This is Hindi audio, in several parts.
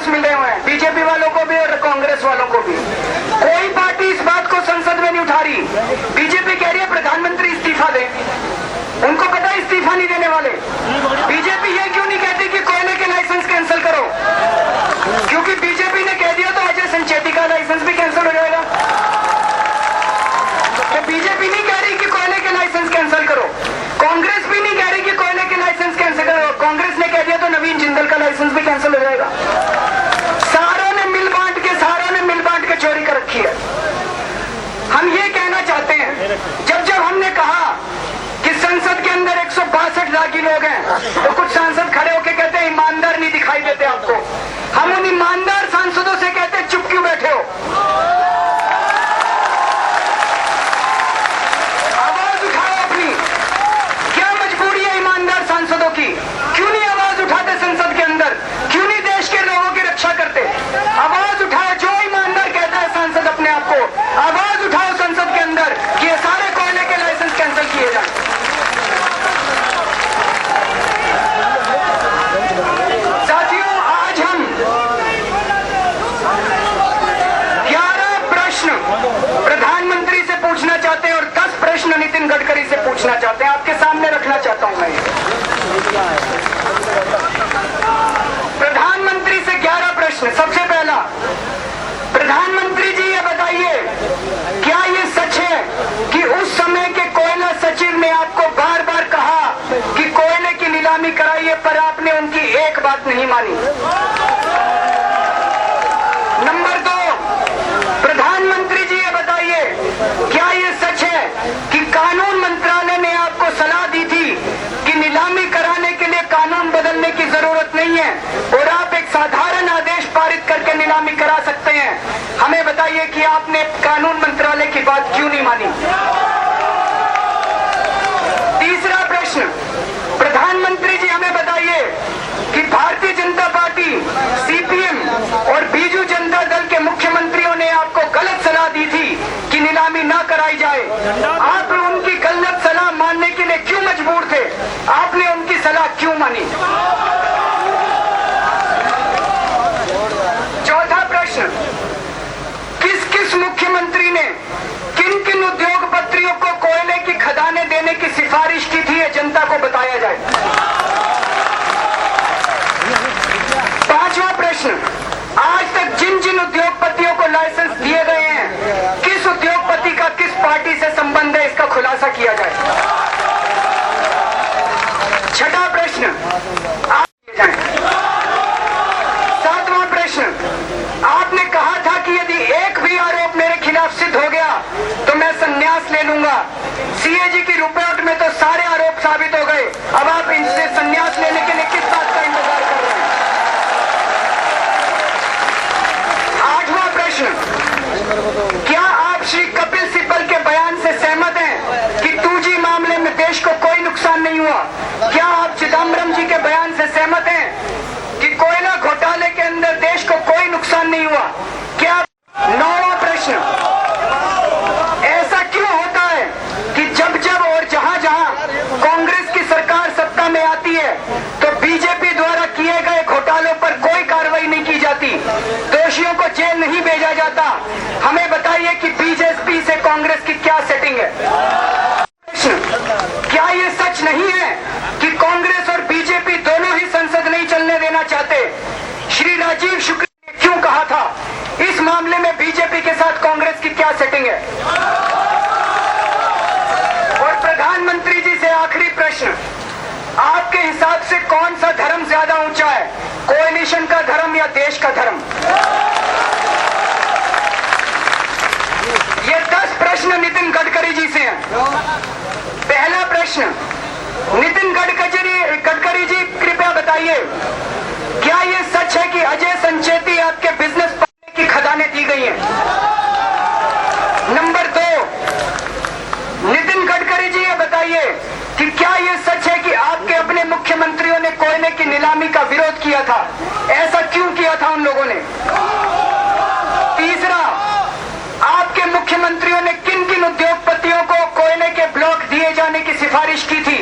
चांस मिले हुए हैं, बीजेपी वालों को भी और कांग्रेस वालों को भी। कोई पार्टी इस बात को संसद में नहीं उठा रही। बीजेपी कह रही है प्रधानमंत्री इस्तीफा दें, उनको पता है इस्तीफा नहीं देने वाले। बीजेपी ये क्यों नहीं कहती कि कोयले के लाइसेंस कैंसिल करो, क्योंकि बीजेपी ने कह दिया तो अजय संचेती का लाइसेंस भी कैंसिल हो जाएगा। तो बीजेपी नहीं कह रही कि कोयले के लाइसेंस कैंसिल करो, कांग्रेस भी नहीं कह रही कि कोयले के लाइसेंस कैंसिल करो। कांग्रेस ने कह दिया तो नवीन जिंदल का लाइसेंस भी कैंसिल हो जाएगा। सारों ने मिल बांट के चोरी कर रखी है। हम ये कहना चाहते हैं, जब हमने कहा कि संसद के अंदर 162 लाख लोग हैं, तो कुछ सांसद खड़े होकर कहते हैं ईमानदार नहीं दिखाई देते आपको। हम उन ईमानदार सांसदों से कहते हैं चुप क्यों बैठे हो, आवाज उठाओ अपनी। क्या मजबूरी है ईमानदार सांसदों की? क्यों नहीं आवाज उठाते संसद के अंदर? क्यों नहीं देश के लोगों की रक्षा करते? आवाज उठाओ। जो ईमानदार कहता है सांसद अपने आप को, आवाज उठाओ संसद के अंदर कि ये सारे कोयले के लाइसेंस कैंसिल किए जाए। साथियों, आज हम 11 प्रश्न प्रधानमंत्री से पूछना चाहते हैं और 10 प्रश्न नितिन गडकरी से पूछना चाहते हैं। आपके सामने रखना चाहता हूं मैं। प्रधानमंत्री से 11 प्रश्न। सबसे पहला, प्रधानमंत्री जी ये बताइए, क्या ये सच है कि उस समय के कोयला सचिव ने आपको बार बार कहा कि कोयले की नीलामी कराइए, पर आपने उनकी एक बात नहीं मानी? नंबर 2, प्रधानमंत्री जी ये बताइए, क्या ये सच है कि कानून मंत्रालय ने आपको सलाह दी थी कि नीलामी कराने के लिए कानून बदलने की जरूरत नहीं है और आप एक साधारण आदेश पारित करके नीलामी करा सकते हैं? हमें बताइए कि आपने कानून मंत्रालय की बात क्यों नहीं मानी? तीसरा प्रश्न, प्रधानमंत्री जी हमें बताइए कि भारतीय जनता पार्टी, सीपीएम और बीजू जनता दल के मुख्यमंत्रियों ने आपको गलत सलाह दी थी कि नीलामी ना कराई जाए। आप उनकी गलत सलाह मानने के लिए क्यों मजबूर थे? आपने उनकी सलाह क्यों मानी? चौथा प्रश्न, किस किस मुख्यमंत्री ने किन किन उद्योगपतियों को कोयले की खदानें देने की सिफारिश की थी, ये जनता को बताया जाए। पांचवा प्रश्न, आज तक जिन जिन उद्योगपतियों को लाइसेंस दिए गए हैं, किस उद्योगपति का किस पार्टी से संबंध है, इसका खुलासा किया जाए। छठा प्रश्न, सातवां प्रश्न, आपने कहा था कि यदि एक भी आरोप मेरे खिलाफ सिद्ध हो गया तो मैं संन्यास ले लूंगा। सीएजी की रिपोर्ट में तो सारे आरोप साबित हो गए, अब आप इनसे संन्यास लेने के लिए किस बात का इंतजार कर रहे हैं? आठवां प्रश्न, क्या आप श्री कपिल सिब्बल के बयान से सहमत हैं कि 2G मामले में देश को कोई नुकसान नहीं हुआ? क्या आप चिदम्बरम जी के बयान से सहमत हैं कि कोयला घोटाले के अंदर देश को कोई नुकसान नहीं हुआ? क्या? नौवां प्रश्न, ऐसा क्यों होता है कि जब जब और जहां जहां कांग्रेस की सरकार सत्ता में आती है तो बीजेपी द्वारा किए गए घोटालों पर कोई कार्रवाई नहीं की जाती, दोषियों को जेल नहीं भेजा जाता? हमें बताइए कि बीजेपी से कांग्रेस की क्या सेटिंग है? क्या ये सच नहीं है कि कांग्रेस और बीजेपी दोनों ही संसद नहीं चलने देना चाहते? श्री राजीव शुक्ला ने क्यों कहा था? इस मामले में बीजेपी के साथ कांग्रेस की क्या सेटिंग है? और प्रधानमंत्री जी से आखिरी प्रश्न, आपके हिसाब से कौन सा धर्म ज्यादा ऊंचा है, कोएलिशन का धर्म या देश का धर्म? ये 10 प्रश्न नितिन गडकरी जी से हैं। पहला प्रश्न, नितिन गडकरी जी कृपया बताइए, क्या ये सच है कि अजय संचेती आपके बिजनेस पार्टनर की खदानें दी गई हैं? नंबर 2, नितिन गडकरी जी ये बताइए कि क्या ये सच है कि आपके अपने मुख्यमंत्रियों ने कोयले की नीलामी का विरोध किया था? ऐसा क्यों किया था उन लोगों ने? तीसरा, आपके मुख्यमंत्रियों ने किन किन उद्योगपतियों को कोयले के ब्लॉक दिए जाने की सिफारिश की थी?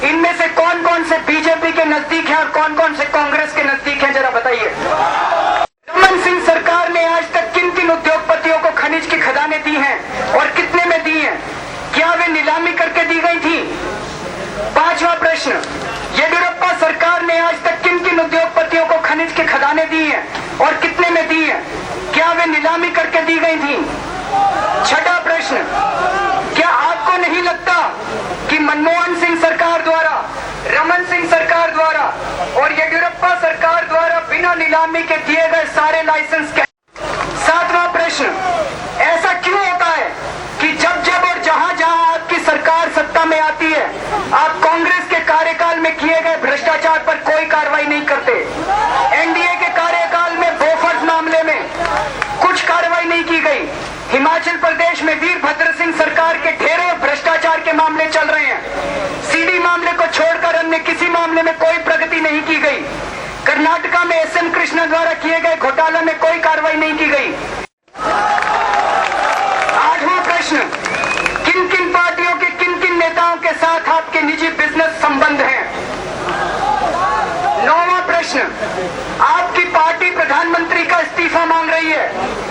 इनमें से कौन कौन से बीजेपी के नजदीक हैं और कौन कौन से कांग्रेस के नजदीक हैं, जरा बताइए। प्रश्न, येडियुरप्पा सरकार ने आज तक किन किन उद्योगपतियों को खनिज की खदानें दी हैं और कितने में दी हैं? क्या वे नीलामी करके दी गई थी? छठा प्रश्न, क्या आपको नहीं लगता कि मनमोहन सिंह सरकार द्वारा, रमन सिंह सरकार द्वारा और येडियुरप्पा सरकार द्वारा बिना नीलामी के दिए गए सारे लाइसेंस? सातवां प्रश्न, ऐसा क्यों होता है कि जब जब और जहां जहां आपकी सरकार सत्ता में आती है, आप कांग्रेस के कार्यकाल में किए गए भ्रष्टाचार पर कोई कार्रवाई नहीं करते? एनडीए के कार्यकाल में बोफर्स मामले में कुछ कार्रवाई नहीं की गई। हिमाचल प्रदेश में वीरभद्र सिंह सरकार के ढेरों भ्रष्टाचार के मामले चल रहे हैं। सीडी मामले को छोड़कर अन्य किसी मामले में कोई प्रगति नहीं की गई। कर्नाटका में एसएम कृष्णा द्वारा किए गए घोटाला में कोई कार्रवाई नहीं की गई। आठवां प्रश्न, किन किन पार्टियों के किन किन नेताओं के साथ आपके निजी बिजनेस संबंध हैं? नौवां प्रश्न, आपकी पार्टी प्रधानमंत्री का इस्तीफा मांग रही है,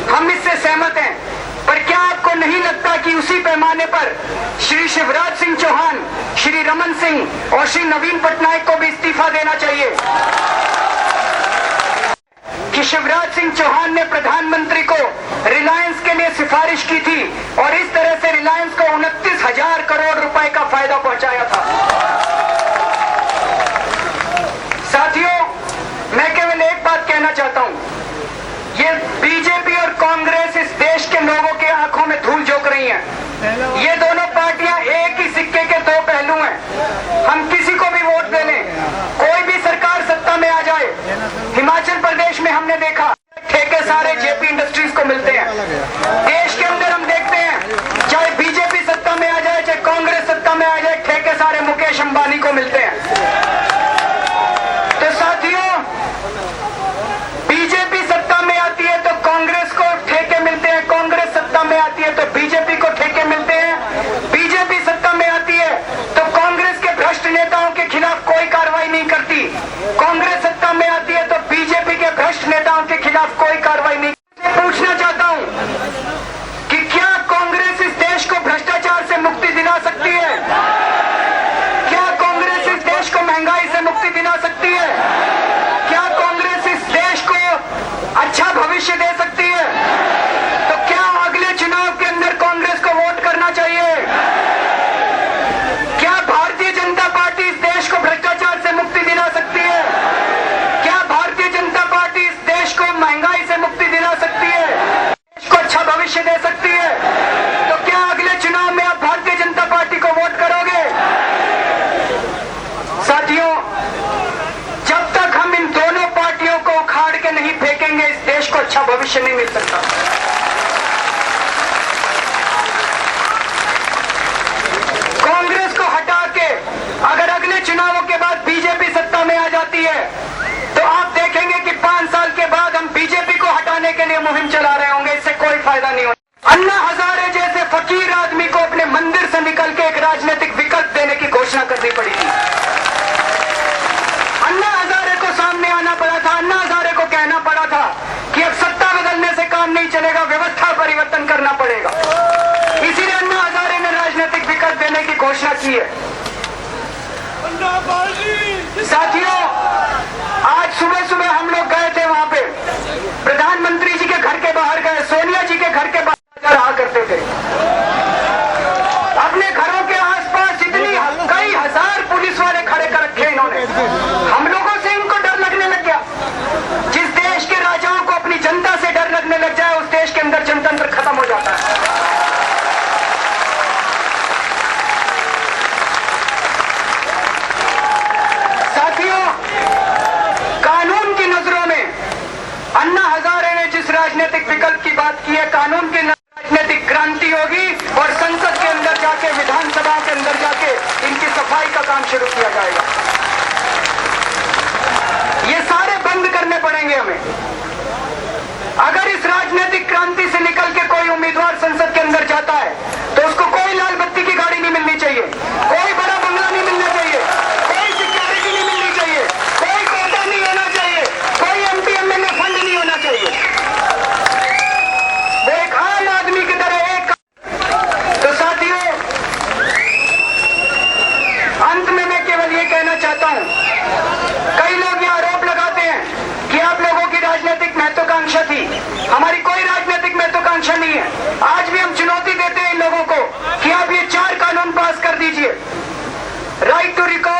हम इससे सहमत हैं, पर क्या आपको नहीं लगता कि उसी पैमाने पर श्री शिवराज सिंह चौहान, श्री रमन सिंह और श्री नवीन पटनायक को भी इस्तीफा देना चाहिए? कि शिवराज सिंह चौहान ने प्रधानमंत्री को रिलायंस के लिए सिफारिश की थी और इस तरह से रिलायंस को 29,000 करोड़ रुपए का फायदा पहुंचाया था। साथियों, मैं केवल एक बात कहना चाहता हूं, ये बीजेपी और कांग्रेस इस देश के लोगों के आंखों में धूल झोंक रही हैं। ये दोनों पार्टियां एक ही सिक्के के दो पहलू हैं। हम किसी को भी वोट दे लें, कोई भी सरकार सत्ता में आ जाए, हिमाचल प्रदेश में हमने देखा ठेके सारे जेपी इंडस्ट्रीज को मिलते हैं। देश के अंदर हम देखते हैं, चाहे बीजेपी सत्ता में आ जाए, चाहे कांग्रेस सत्ता में आ जाए, ठेके सारे मुकेश अंबानी को मिलते हैं। तो साथियों, बीजेपी सत्ता में आती है तो कांग्रेस को ठेके मिलते हैं, कांग्रेस सत्ता में आती है तो बीजेपी को ठेके मिलते हैं, बीजेपी सत्ता में आती है तो कांग्रेस के भ्रष्ट नेताओं के खिलाफ कोई कार्रवाई नहीं करती, कांग्रेस सत्ता में आती है तो बीजेपी के भ्रष्ट नेताओं के खिलाफ कोई कार्रवाई नहीं। पूछना चाहता हूं कि क्या कांग्रेस इस देश को भ्रष्टाचार से मुक्ति दिला सकती है? क्या कांग्रेस इस देश को महंगाई से मुक्ति दिला सकती है? क्या कांग्रेस इस देश को अच्छा भविष्य दे सकती है? तो क्या अगले चुनाव के अंदर कांग्रेस को वोट करना चाहिए? क्या भारतीय जनता पार्टी इस देश को भ्रष्टाचार से मुक्ति दिला सकती है? क्या भारतीय जनता पार्टी इस देश को महंगाई से मुक्ति दिला सकती है, देश को अच्छा भविष्य दे सकती है? तो क्या अगले चुनाव में आप भारतीय जनता पार्टी को वोट करोगे? साथियों, जब तक हम इन दोनों पार्टियों को उखाड़ के नहीं फेंकेंगे, इस देश को अच्छा भविष्य नहीं मिल सकता। कांग्रेस को हटा के अगर अगले चुनावों के बाद बीजेपी सत्ता में आ जाती है तो आप देखेंगे कि 5 साल के बाद हम बीजेपी को हटाने के लिए मुहिम चला रहे होंगे। इससे कोई फायदा नहीं होगा। अन्ना हजारे जैसे फकीर आदमी को अपने मंदिर से निकल के एक राजनीतिक विकल्प देने की घोषणा करनी पड़ी थी। अन्ना हजारे को सामने आना पड़ा था, अन्ना हजारे को कहना पड़ा था कि अब सत्ता बदलने से काम नहीं चलेगा, व्यवस्था परिवर्तन करना पड़ेगा। इसीलिए अन्ना हजारे ने राजनीतिक विकल्प देने की घोषणा की है। साथियों, आज सुबह सुबह हम लोग गए थे वहां पे, प्रधानमंत्री जी के घर के बाहर गए, सोनिया जी के घर के बाहर रहा करते थे। अपने घरों के आसपास इतनी कई हजार पुलिस वाले खड़े कर रखे इन्होंने। हम लोगों से इनको डर लगने लग गया। जिस देश के राजाओं को अपनी जनता से डर लगने लग जाए, उस देश के अंदर जनतंत्र खत्म हो जाता है। कानून की नजरों में अन्ना हजारे ने जिस राजनीतिक विकल्प की बात की है, कानून की राजनीतिक क्रांति होगी और संसद के अंदर जाके, विधानसभा के अंदर जाके इनकी सफाई का काम शुरू किया जाएगा। ये सारे बंद करने पड़ेंगे हमें। अगर इस राजनीतिक क्रांति से निकल के कोई उम्मीदवार संसद के अंदर जाता है तो उसको कोई लाल बत्ती की गाड़ी नहीं मिलनी चाहिए, कोई बड़ा बंगला नहीं मिलना चाहिए, कोई सिक्योरिटी नहीं मिलनी चाहिए, कोई कोटा नहीं होना चाहिए, कोई एमपी एमएलए फंड नहीं होना चाहिए। वो एक आम आदमी की तरह एक। तो साथियों, अंत में मैं केवल ये कहना चाहता हूं, कई लोग ये आरोप लगाते हैं कि आप लोगों की राजनीतिक महत्वाकांक्षा थी। हमारी कोई राजनीतिक महत्वाकांक्षा नहीं है। आज भी हम चुनौती देते हैं इन लोगों को कि आप ये 4 कानून पास कर दीजिए। Right to recall